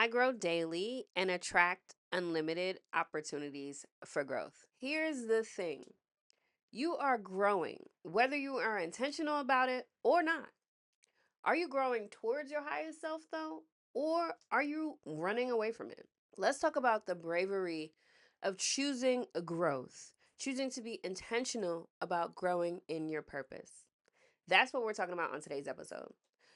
I grow daily and attract unlimited opportunities for growth. Here's the thing, you are growing, whether you are intentional about it or not. Are you growing towards your highest self, though, or are you running away from it? Let's talk about the bravery of choosing a growth, choosing to be intentional about growing in your purpose. That's what we're talking about on today's episode.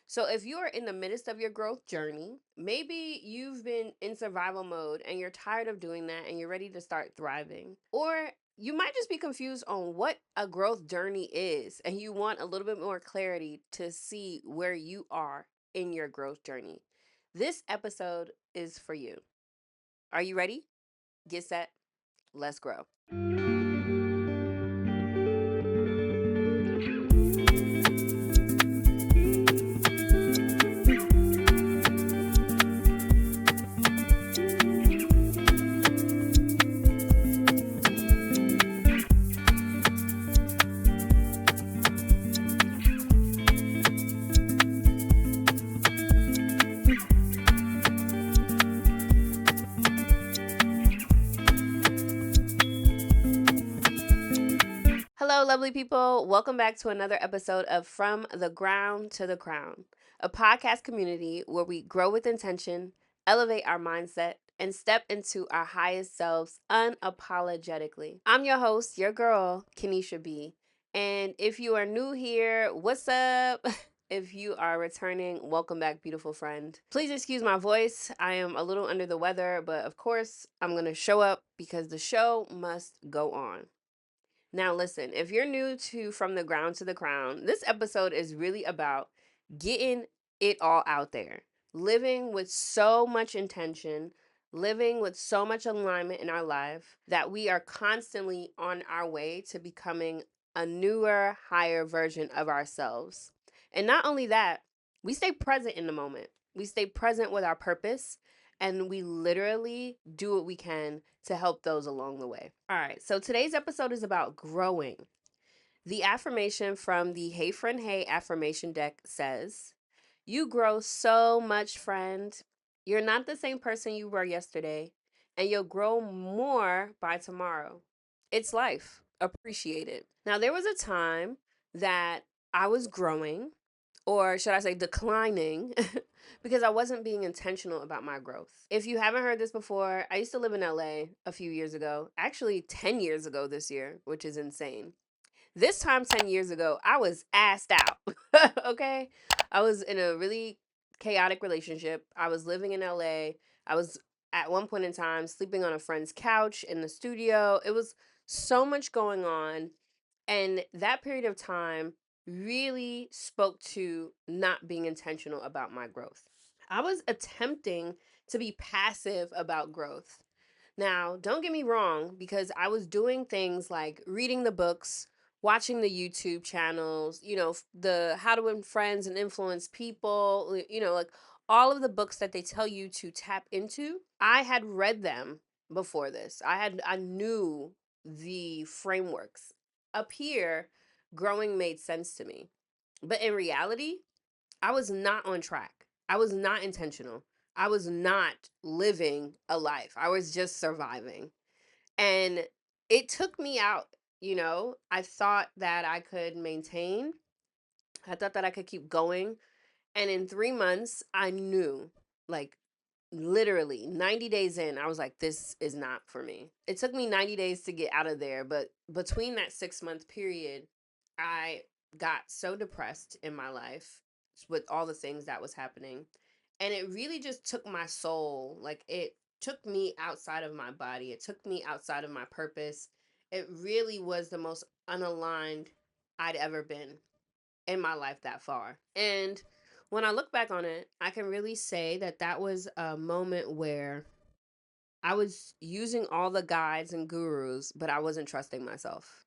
So, if you are in the midst of your growth journey, maybe you've been in survival mode and you're tired of doing that and you're ready to start thriving. Or you might just be confused on what a growth journey is and you want a little bit more clarity to see where you are in your growth journey. This episode is for you. Are you ready? Get set. Let's grow. Hello, lovely people. Welcome back to another episode of From the Ground to the Crown, a podcast community where we grow with intention, elevate our mindset, and step into our highest selves unapologetically. I'm your host, your girl, Kenesha B. And if you are new here, what's up? If you are returning, welcome back, beautiful friend. Please excuse my voice. I am a little under the weather, but of course, I'm going to show up because the show must go on. Now, listen, if you're new to From the Ground to the Crown, this episode is really about getting it all out there, living with so much intention, living with so much alignment in our life that we are constantly on our way to becoming a newer, higher version of ourselves. And not only that, we stay present in the moment, we stay present with our purpose, and we literally do what we can to help those along the way. All right, so today's episode is about growing. The affirmation from the Hey Friend Hey affirmation deck says, "You grow so much, friend. You're not the same person you were yesterday, and you'll grow more by tomorrow. It's life. Appreciate it." Now, there was a time that I was growing, or should I say declining, because I wasn't being intentional about my growth. If you haven't heard this before, I used to live in LA a few years ago, actually 10 years ago this year, which is insane. This time 10 years ago, I was assed out. Okay? I was in a really chaotic relationship. I was living in LA. I was at one point in time sleeping on a friend's couch in the studio. It was so much going on. And that period of time really spoke to not being intentional about my growth. I was attempting to be passive about growth. Now, don't get me wrong, because I was doing things like reading the books, watching the YouTube channels, the How to Win Friends and Influence People, like all of the books that they tell you to tap into. I had read them before this. I knew the frameworks. Up here, growing made sense to me. But in reality, I was not on track. I was not intentional. I was not living a life. I was just surviving. And it took me out, I thought that I could maintain. I thought that I could keep going. And in 3 months, I knew, like, literally 90 days in, I was like, this is not for me. It took me 90 days to get out of there. But between that 6 month period, I got so depressed in my life with all the things that was happening. And it really just took my soul. Like, it took me outside of my body, it took me outside of my purpose. It really was the most unaligned I'd ever been in my life that far. And when I look back on it, I can really say that that was a moment where I was using all the guides and gurus, but I wasn't trusting myself.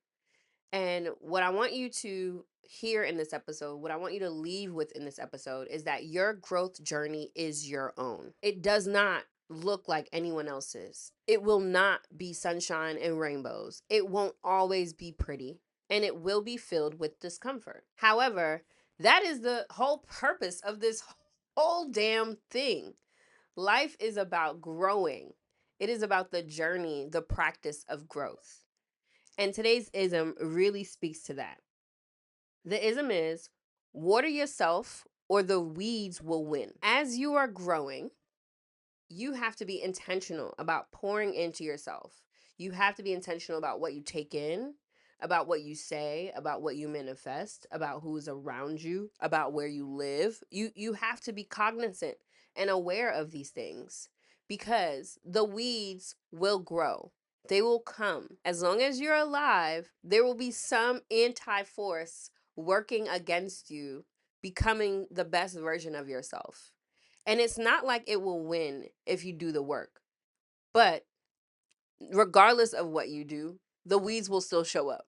And what I want you to hear in this episode, what I want you to leave with in this episode, is that your growth journey is your own. It does not look like anyone else's. It will not be sunshine and rainbows. It won't always be pretty, and it will be filled with discomfort. However, that is the whole purpose of this whole damn thing. Life is about growing. It is about the journey, the practice of growth. And today's ism really speaks to that. The ism is water yourself or the weeds will win. As you are growing, you have to be intentional about pouring into yourself. You have to be intentional about what you take in, about what you say, about what you manifest, about who's around you, about where you live. You have to be cognizant and aware of these things because the weeds will grow. They will come. As long as you're alive, there will be some anti-force working against you becoming the best version of yourself. And it's not like it will win if you do the work. But regardless of what you do, the weeds will still show up.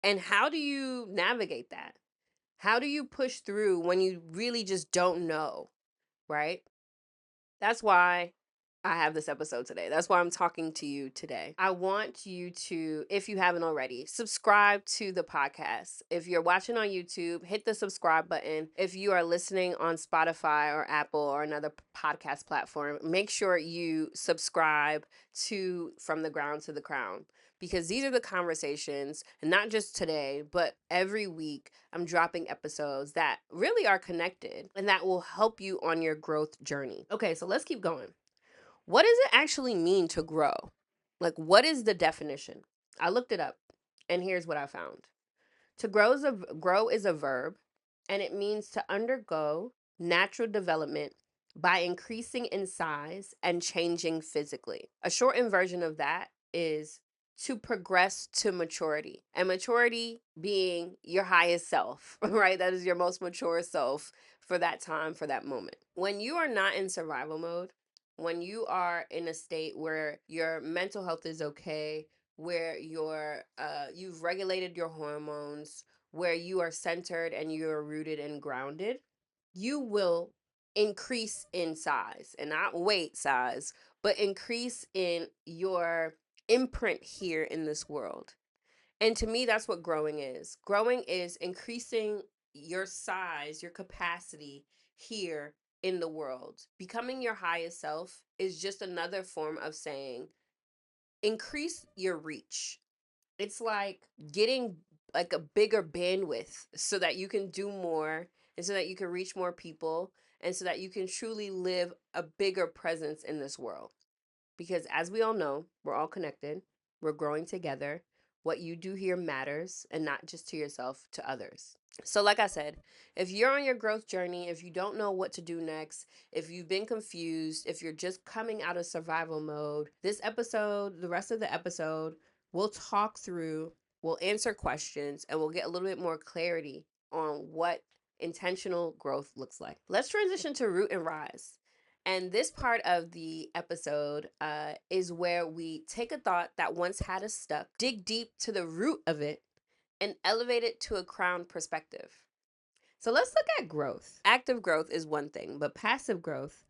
And how do you navigate that? How do you push through when you really just don't know, right? That's why I have this episode today. That's why I'm talking to you today. I want you to, if you haven't already, subscribe to the podcast. If you're watching on YouTube, hit the subscribe button. If you are listening on Spotify or Apple or another podcast platform, make sure you subscribe to From the Ground to the Crown. Because these are the conversations, and not just today, but every week I'm dropping episodes that really are connected and that will help you on your growth journey. Okay, so let's keep going. What does it actually mean to grow? Like, what is the definition? I looked it up, and here's what I found. To grow is a verb, and it means to undergo natural development by increasing in size and changing physically. A shortened version of that is to progress to maturity, and maturity being your highest self, right? That is your most mature self for that time, for that moment. When you are not in survival mode, when you are in a state where your mental health is okay, where you've regulated your hormones, where you are centered and you're rooted and grounded, you will increase in size, and not weight size, but increase in your imprint here in this world. And to me, that's what growing is. Growing is increasing your size, your capacity here in the world. Becoming your highest self is just another form of saying increase your reach. It's like getting like a bigger bandwidth so that you can do more and so that you can reach more people and so that you can truly live a bigger presence in this world. Because as we all know, we're all connected, we're growing together. What you do here matters, and not just to yourself, to others. So, like I said, if you're on your growth journey, if you don't know what to do next, if you've been confused, if you're just coming out of survival mode, this episode, the rest of the episode, we'll talk through, we'll answer questions, and we'll get a little bit more clarity on what intentional growth looks like. Let's transition to root and rise. And this part of the episode is where we take a thought that once had us stuck, dig deep to the root of it, and elevate it to a crown perspective. So let's look at growth. Active growth is one thing, but passive growth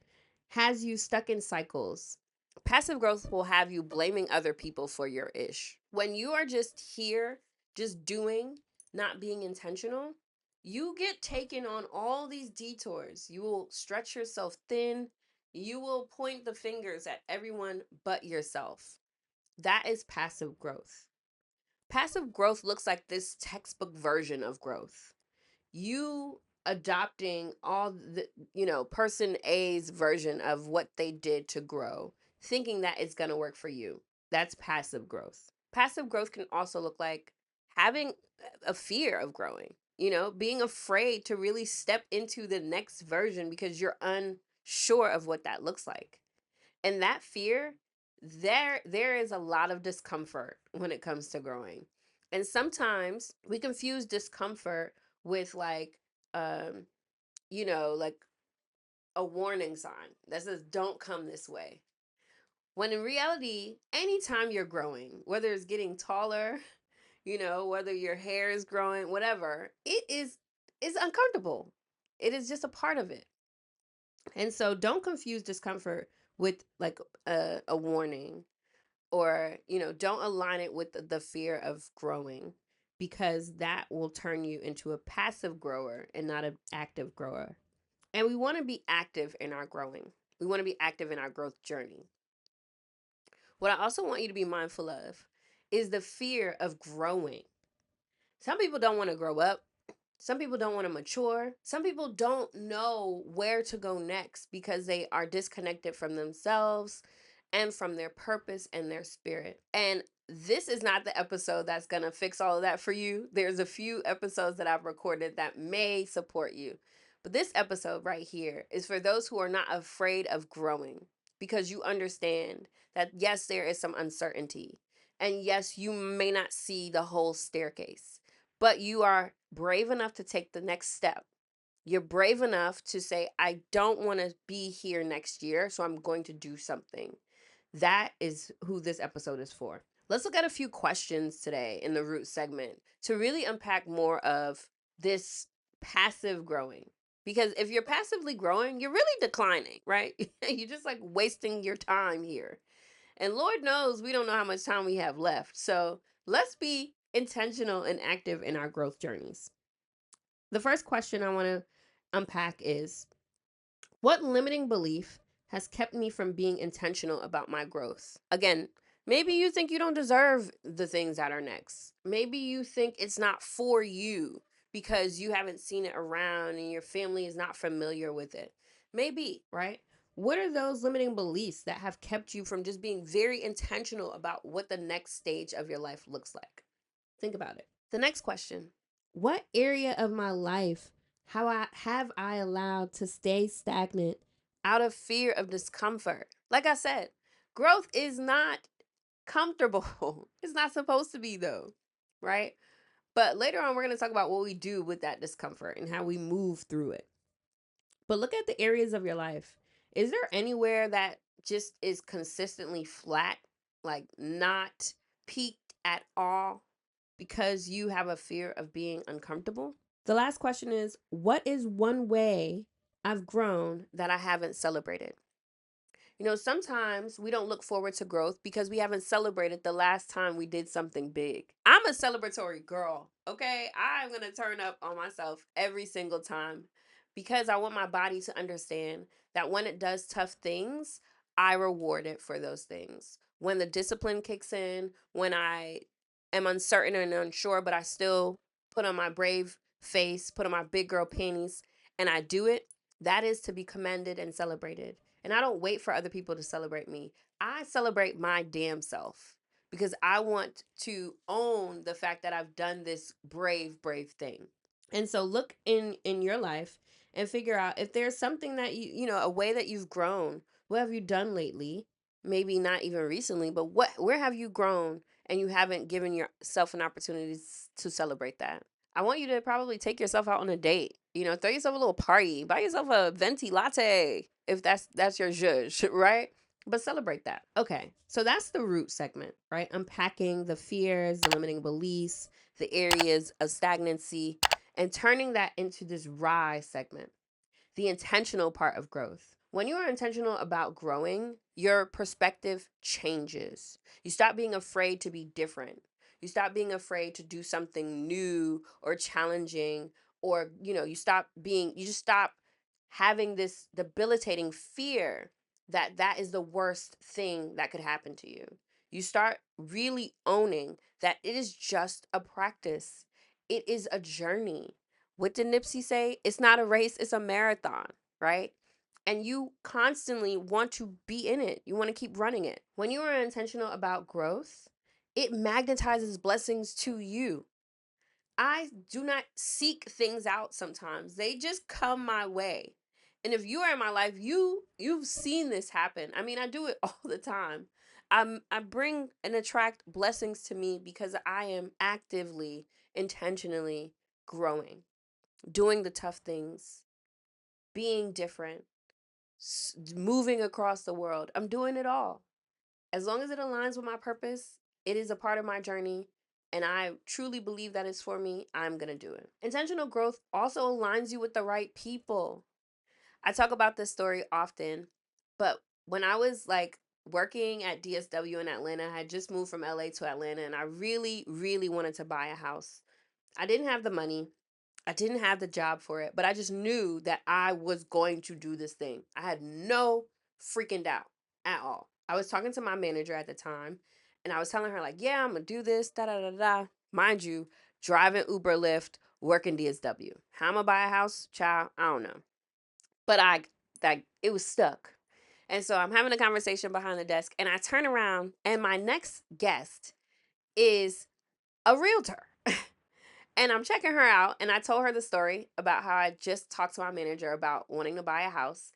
has you stuck in cycles. Passive growth will have you blaming other people for your ish. When you are just here, just doing, not being intentional, you get taken on all these detours. You will stretch yourself thin. You will point the fingers at everyone but yourself. That is passive growth. Passive growth looks like this textbook version of growth. You adopting all the, person A's version of what they did to grow, thinking that it's going to work for you. That's passive growth. Passive growth can also look like having a fear of growing, being afraid to really step into the next version because you're unsure of what that looks like. And that fear, there is a lot of discomfort when it comes to growing. And sometimes we confuse discomfort with um like a warning sign that says don't come this way. When in reality, anytime you're growing, whether it's getting taller, whether your hair is growing, whatever, is uncomfortable. It is just a part of it. And so don't confuse discomfort with like a warning, or don't align it with the fear of growing, because that will turn you into a passive grower and not an active grower. And we want to be active in our growing. We want to be active in our growth journey. What I also want you to be mindful of is the fear of growing. Some people don't want to grow up. Some people don't want to mature. Some people don't know where to go next because they are disconnected from themselves and from their purpose and their spirit. And this is not the episode that's going to fix all of that for you. There's a few episodes that I've recorded that may support you. But this episode right here is for those who are not afraid of growing, because you understand that, yes, there is some uncertainty. And yes, you may not see the whole staircase, but you are brave enough to take the next step. You're brave enough to say, I don't want to be here next year, so I'm going to do something. That is who this episode is for. Let's look at a few questions today in the root segment to really unpack more of this passive growing. Because if you're passively growing, you're really declining, right? You're just like wasting your time here. And Lord knows we don't know how much time we have left. So let's be intentional and active in our growth journeys. The first question I want to unpack is, what limiting belief has kept me from being intentional about my growth? Again, maybe you think you don't deserve the things that are next. Maybe you think it's not for you because you haven't seen it around and your family is not familiar with it. Maybe, right? What are those limiting beliefs that have kept you from just being very intentional about what the next stage of your life looks like? Think about it. The next question: what area of my life have I allowed to stay stagnant out of fear of discomfort? Like I said, growth is not comfortable. It's not supposed to be, though, right? But later on, we're going to talk about what we do with that discomfort and how we move through it. But look at the areas of your life. Is there anywhere that just is consistently flat, like not peaked at all because you have a fear of being uncomfortable? The last question is, what is one way I've grown that I haven't celebrated? Sometimes we don't look forward to growth because we haven't celebrated the last time we did something big. I'm a celebratory girl, okay? I'm going to turn up on myself every single time because I want my body to understand that when it does tough things, I reward it for those things. When the discipline kicks in, when I am uncertain and unsure, but I still put on my brave face, put on my big girl panties, and I do it, that is to be commended and celebrated. And I don't wait for other people to celebrate me. I celebrate my damn self because I want to own the fact that I've done this brave thing. And so look in your life and figure out if there's something that a way that you've grown. What have you done lately? Maybe not even recently, but where have you grown and you haven't given yourself an opportunity to celebrate that? I want you to probably take yourself out on a date. Throw yourself a little party. Buy yourself a venti latte if that's your zhuzh, right? But celebrate that. Okay, so that's the root segment, right? Unpacking the fears, the limiting beliefs, the areas of stagnancy, and turning that into this rise segment, the intentional part of growth. When you are intentional about growing, your perspective changes. You stop being afraid to be different. You stop being afraid to do something new or challenging, or you just stop having this debilitating fear that that is the worst thing that could happen to you. You start really owning that it is just a practice. It is a journey. What did Nipsey say? It's not a race, it's a marathon, right? And you constantly want to be in it. You want to keep running it. When you are intentional about growth, it magnetizes blessings to you. I do not seek things out sometimes. They just come my way. And if you are in my life, you've seen this happen. I mean, I do it all the time. I bring and attract blessings to me because I am actively, intentionally growing, doing the tough things, being different, moving across the world. I'm doing it all. As long as it aligns with my purpose, it is a part of my journey, and I truly believe that it's for me, I'm going to do it. Intentional growth also aligns you with the right people. I talk about this story often, but when I was like working at DSW in Atlanta, I had just moved from LA to Atlanta, and I really wanted to buy a house. I didn't have the money. I didn't have the job for it, but I just knew that I was going to do this thing. I had no freaking out at all. I was talking to my manager at the time and I was telling her, like, yeah, I'm gonna do this, da da da da. Mind you, driving Uber, Lyft, working DSW. How I'm gonna buy a house, child, I don't know. But it was stuck. And so I'm having a conversation behind the desk and I turn around and my next guest is a realtor. And I'm checking her out and I told her the story about how I just talked to my manager about wanting to buy a house.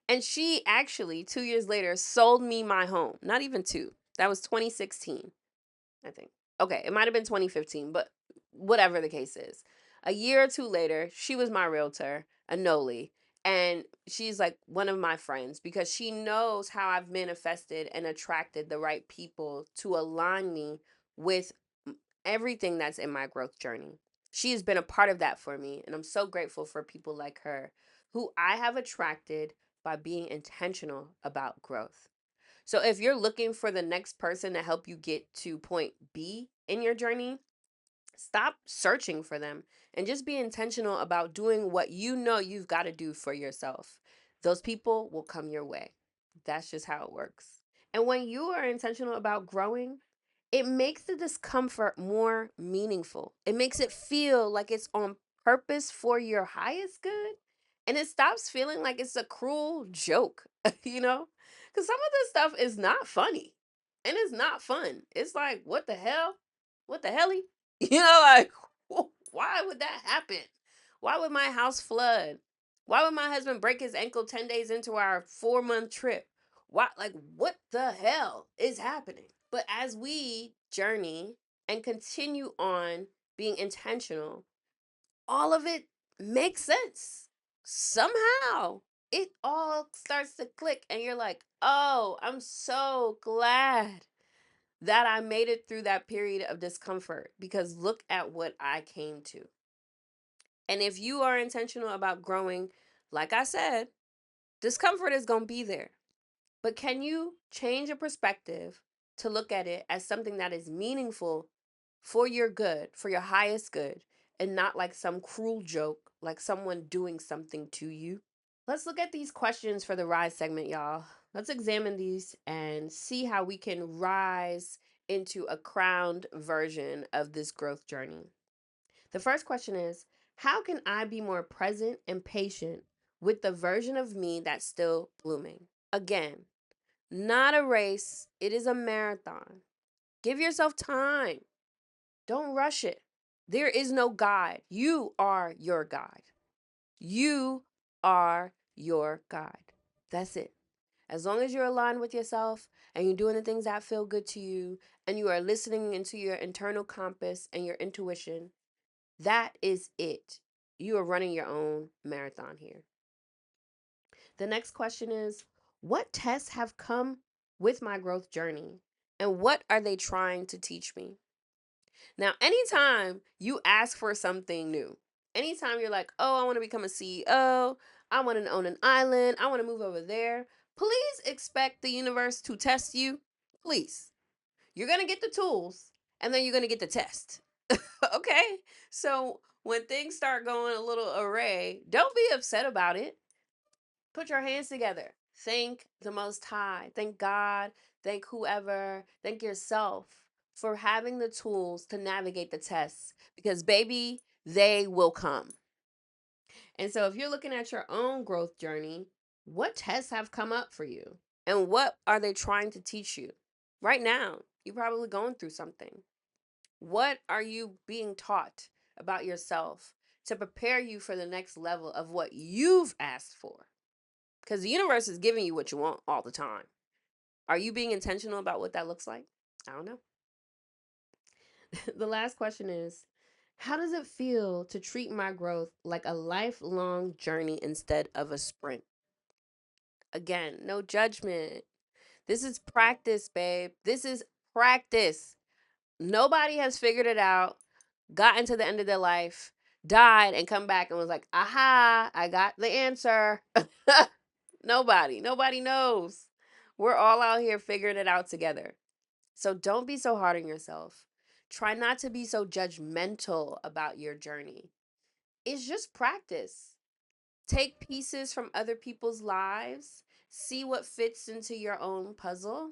And she actually 2 years later sold me my home. Not even 2. That was 2016, I think. Okay, it might have been 2015, but whatever the case is. A year or two later, she was my realtor, a Noli, and she's like one of my friends because she knows how I've manifested and attracted the right people to align me with everything that's in my growth journey. She has been a part of that for me, and I'm so grateful for people like her who I have attracted by being intentional about growth. So if you're looking for the next person to help you get to point B in your journey, stop searching for them and just be intentional about doing what you know you've got to do for yourself. Those people will come your way. That's just how it works. And when you are intentional about growing, it makes the discomfort more meaningful. It makes it feel like it's on purpose for your highest good. And it stops feeling like it's a cruel joke, you know? Because some of this stuff is not funny and it's not fun. It's like, what the hell? What the helly? You know, like, why would that happen? Why would my house flood? Why would my husband break his ankle 10 days into our 4-month trip? Why, like, what the hell is happening? But as we journey and continue on being intentional, all of it makes sense. Somehow it all starts to click, and you're like, oh, I'm so glad that I made it through that period of discomfort because look at what I came to. And if you are intentional about growing, like I said, discomfort is going to be there. But can you change your perspective to look at it as something that is meaningful for your good, for your highest good, and not like some cruel joke, like someone doing something to you? Let's look at these questions for the rise segment, y'all. Let's examine these and see how we can rise into a crowned version of this growth journey. The first question is, how can I be more present and patient with the version of me that's still blooming? Again, not a race, it is a marathon. Give yourself time. Don't rush it. There is no guide. You are your guide. You are your guide. That's it. As long as you're aligned with yourself and you're doing the things that feel good to you and you are listening into your internal compass and your intuition, that is it. You are running your own marathon here. The next question is, what tests have come with my growth journey and what are they trying to teach me? Now, anytime you ask for something new, anytime you're like, oh, I want to become a CEO, I want to own an island, I want to move over there, please expect the universe to test you. Please. You're going to get the tools and then you're going to get the test. Okay? So when things start going a little array, don't be upset about it. Put your hands together. Thank the Most High. Thank God. Thank whoever. Thank yourself for having the tools to navigate the tests because, baby, they will come. And so, if you're looking at your own growth journey, what tests have come up for you? And what are they trying to teach you? Right now, you're probably going through something. What are you being taught about yourself to prepare you for the next level of what you've asked for? Because the universe is giving you what you want all the time. Are you being intentional about what that looks like? I don't know. The last question is, how does it feel to treat my growth like a lifelong journey instead of a sprint? Again, no judgment. This is practice, babe. This is practice. Nobody has figured it out, gotten to the end of their life, died, and come back and was like, aha, I got the answer. Nobody knows. We're all out here figuring it out together. So don't be so hard on yourself. Try not to be so judgmental about your journey. It's just practice. Take pieces from other people's lives see what fits into your own puzzle,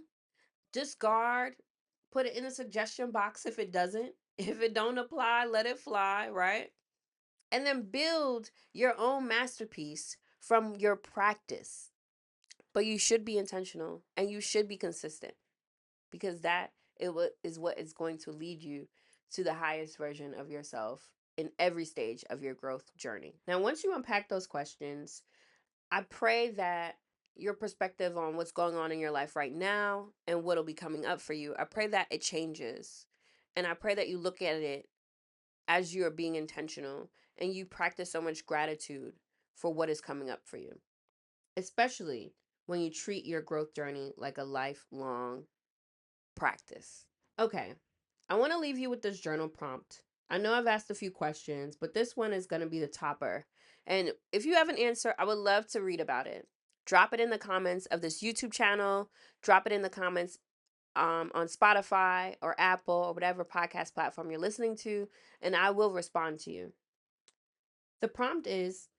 discard, put it in a suggestion box if it doesn't. If it don't apply, let it fly, right? And then build your own masterpiece from your practice. But you should be intentional and you should be consistent, because that is what is going to lead you to the highest version of yourself in every stage of your growth journey. Now, once you unpack those questions, I pray that your perspective on what's going on in your life right now and what'll be coming up for you, I pray that it changes. And I pray that you look at it as you're being intentional and you practice so much gratitude for what is coming up for you, especially when you treat your growth journey like a lifelong practice. Okay, I want to leave you with this journal prompt. I know I've asked a few questions, but this one is going to be the topper. And if you have an answer, I would love to read about it. Drop it in the comments of this YouTube channel. Drop it in the comments on Spotify or Apple or whatever podcast platform you're listening to, and I will respond to you. The prompt is: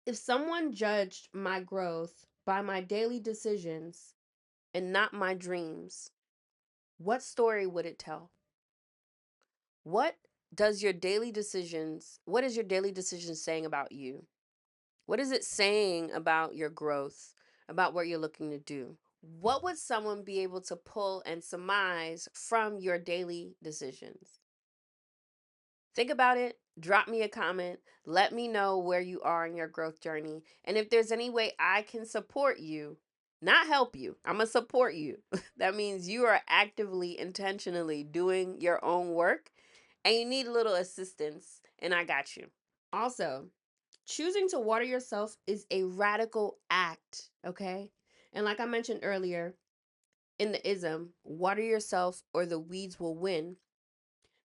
if someone judged my growth by my daily decisions and not my dreams, what story would it tell? What what is your daily decision saying about you? What is it saying about your growth, about what you're looking to do? What would someone be able to pull and surmise from your daily decisions? Think about it. Drop me a comment. Let me know where you are in your growth journey. And if there's any way I can support you, not help you, I'm going to support you. That means you are actively, intentionally doing your own work and you need a little assistance, and I got you. Also, choosing to water yourself is a radical act, okay? And like I mentioned earlier, in the ism, water yourself or the weeds will win.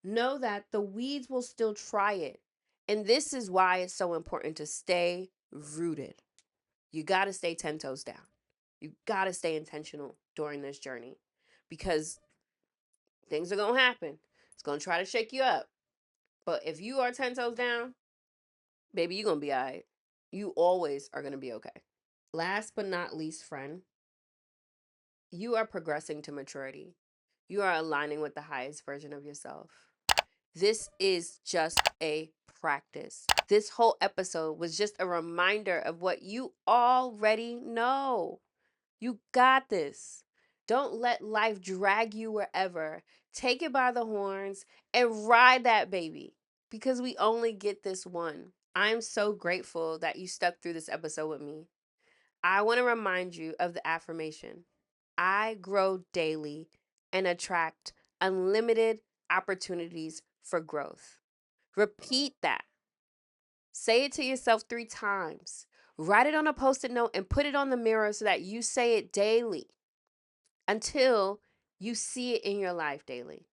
Know that the weeds will still try it. And this is why it's so important to stay rooted. You got to stay 10 toes down. You got to stay intentional during this journey, because things are going to happen. It's going to try to shake you up. But if you are 10 toes down, baby, you're going to be all right. You always are going to be okay. Last but not least, friend, you are progressing to maturity. You are aligning with the highest version of yourself. This is just a practice. This whole episode was just a reminder of what you already know. You got this. Don't let life drag you wherever. Take it by the horns and ride that baby, because we only get this one. I'm so grateful that you stuck through this episode with me. I want to remind you of the affirmation: I grow daily and attract unlimited opportunities for growth. Repeat that. Say it to yourself 3 times. Write it on a post it note and put it on the mirror so that you say it daily until you see it in your life daily.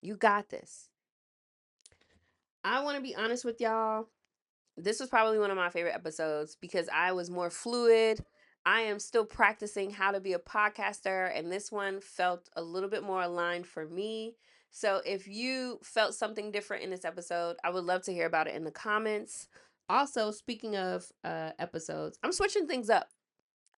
You got this. I want to be honest with y'all. This was probably one of my favorite episodes because I was more fluid. I am still practicing how to be a podcaster, and this one felt a little bit more aligned for me. So if you felt something different in this episode, I would love to hear about it in the comments. Also, speaking of episodes, I'm switching things up.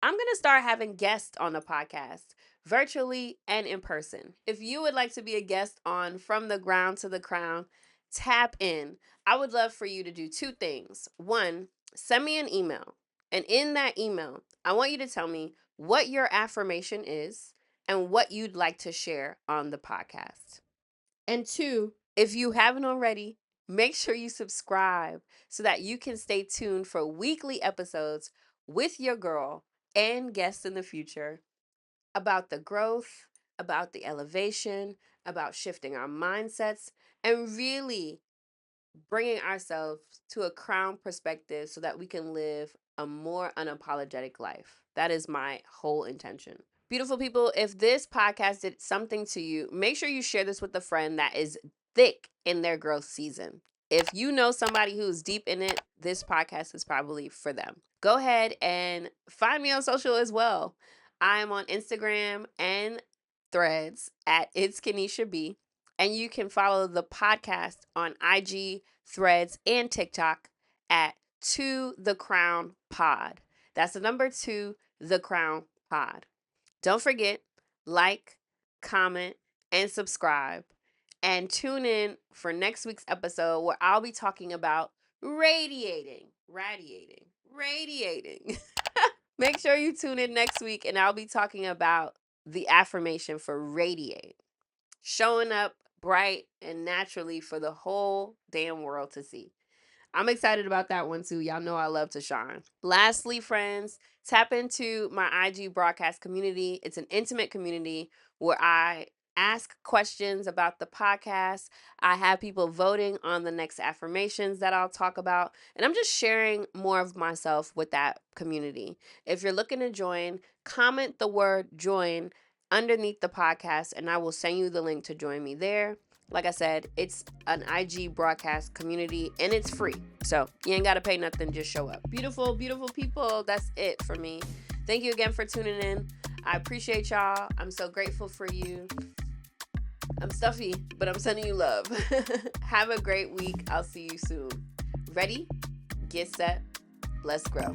I'm going to start having guests on the podcast, virtually and in person. If you would like to be a guest on From the Ground to the Crown, tap in. I would love for you to do 2 things. One, send me an email. And in that email, I want you to tell me what your affirmation is and what you'd like to share on the podcast. And 2, if you haven't already, make sure you subscribe so that you can stay tuned for weekly episodes with your girl and guests in the future about the growth, about the elevation, about shifting our mindsets, and really bringing ourselves to a crown perspective so that we can live a more unapologetic life. That is my whole intention. Beautiful people, if this podcast did something to you, make sure you share this with a friend that is thick in their growth season. If you know somebody who's deep in it, this podcast is probably for them. Go ahead and find me on social as well. I am on Instagram and Threads at It's Kenesha B. And you can follow the podcast on IG, Threads, and TikTok at To The Crown Pod. That's the number 2, the Crown Pod. Don't forget, like, comment, and subscribe. And tune in for next week's episode where I'll be talking about radiating. Make sure you tune in next week and I'll be talking about the affirmation for radiate. Showing up bright and naturally for the whole damn world to see. I'm excited about that one too. Y'all know I love to shine. Lastly, friends, tap into my IG broadcast community. It's an intimate community where I ask questions about the podcast. I have people voting on the next affirmations that I'll talk about. And I'm just sharing more of myself with that community. If you're looking to join, comment the word join underneath the podcast and I will send you the link to join me there. Like I said, it's an IG broadcast community and it's free. So you ain't got to pay nothing, just show up. Beautiful, beautiful people. That's it for me. Thank you again for tuning in. I appreciate y'all. I'm so grateful for you. I'm stuffy, but I'm sending you love. Have a great week. I'll see you soon. Ready? Get set. Let's grow.